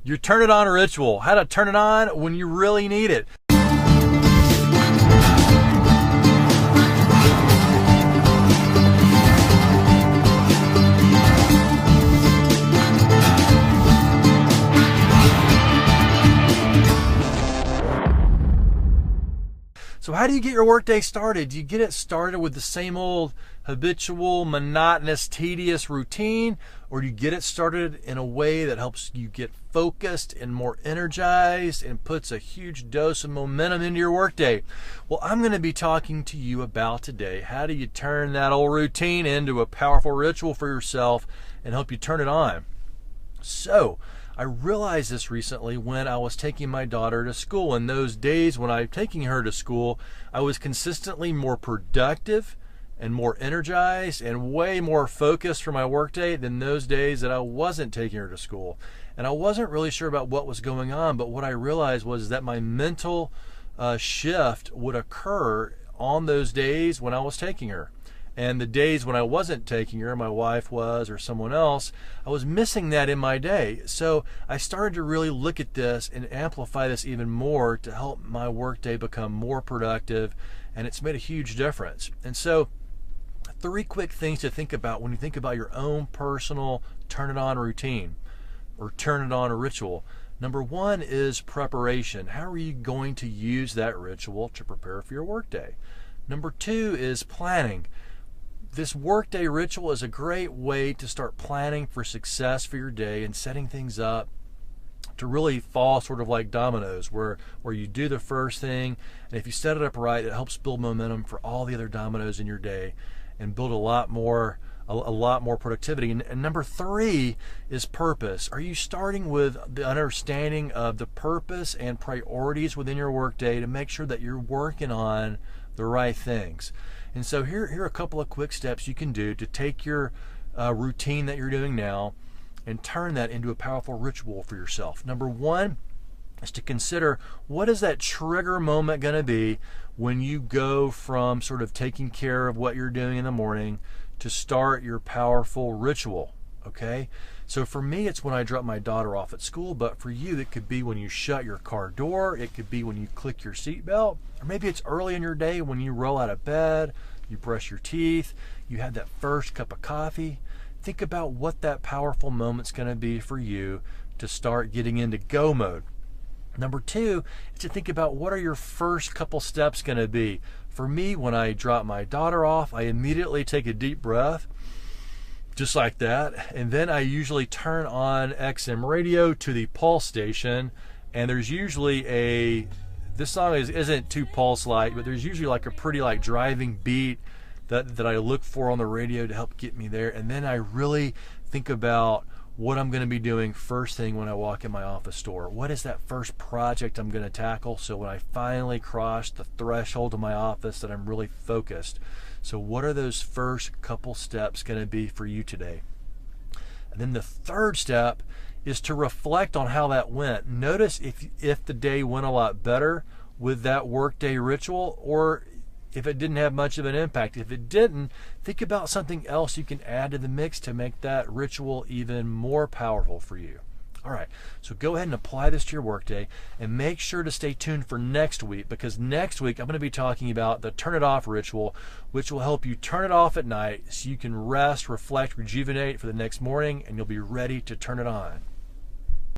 Your turn it on ritual. How to turn it on when you really need it. So how do you get your workday started? Do you get it started with the same old habitual, monotonous, tedious routine? Or do you get it started in a way that helps you get focused and more energized and puts a huge dose of momentum into your workday? Well, I'm going to be talking to you about today, how do you turn that old routine into a powerful ritual for yourself and help you turn it on? So, I realized this recently when I was taking my daughter to school. In those days when I'm taking her to school, I was consistently more productive and more energized and way more focused for my workday than those days that I wasn't taking her to school. And I wasn't really sure about what was going on, but what I realized was that my mental shift would occur on those days when I was taking her. And the days when I wasn't taking her, my wife was or someone else, I was missing that in my day. So I started to really look at this and amplify this even more to help my workday become more productive, and it's made a huge difference. And so 3 quick things to think about when you think about your own personal turn it on routine or turn it on ritual. Number 1 is preparation. How are you going to use that ritual to prepare for your workday? Number 2 is planning. This workday ritual is a great way to start planning for success for your day and setting things up to really fall sort of like dominoes, where you do the first thing, and if you set it up right, it helps build momentum for all the other dominoes in your day and build a lot more productivity. And number 3 is purpose. Are you starting with the understanding of the purpose and priorities within your workday to make sure that you're working on the right things? And so here are a couple of quick steps you can do to take your routine that you're doing now and turn that into a powerful ritual for yourself. Number 1 is to consider, what is that trigger moment going to be when you go from sort of taking care of what you're doing in the morning to start your powerful ritual, okay? So for me, it's when I drop my daughter off at school, but for you, it could be when you shut your car door, it could be when you click your seatbelt, or maybe it's early in your day when you roll out of bed, you brush your teeth, you had that first cup of coffee. Think about what that powerful moment's going to be for you to start getting into go mode. Number 2 is to think about, what are your first couple steps going to be? For me, when I drop my daughter off, I immediately take a deep breath, just like that, and then I usually turn on XM radio to the pulse station, and there's usually this song isn't too pulse light, but there's usually like a pretty like driving beat that I look for on the radio to help get me there. And then I really think about what I'm going to be doing first thing when I walk in my office door. What is that first project I'm going to tackle, so when I finally cross the threshold of my office that I'm really focused? So what are those first couple steps going to be for you today? And then the 3rd step is to reflect on how that went. Notice if the day went a lot better with that workday ritual, or if it didn't have much of an impact. If it didn't, think about something else you can add to the mix to make that ritual even more powerful for you. All right, so go ahead and apply this to your workday, and make sure to stay tuned for next week, because next week I'm going to be talking about the turn it off ritual, which will help you turn it off at night so you can rest, reflect, rejuvenate for the next morning, and you'll be ready to turn it on.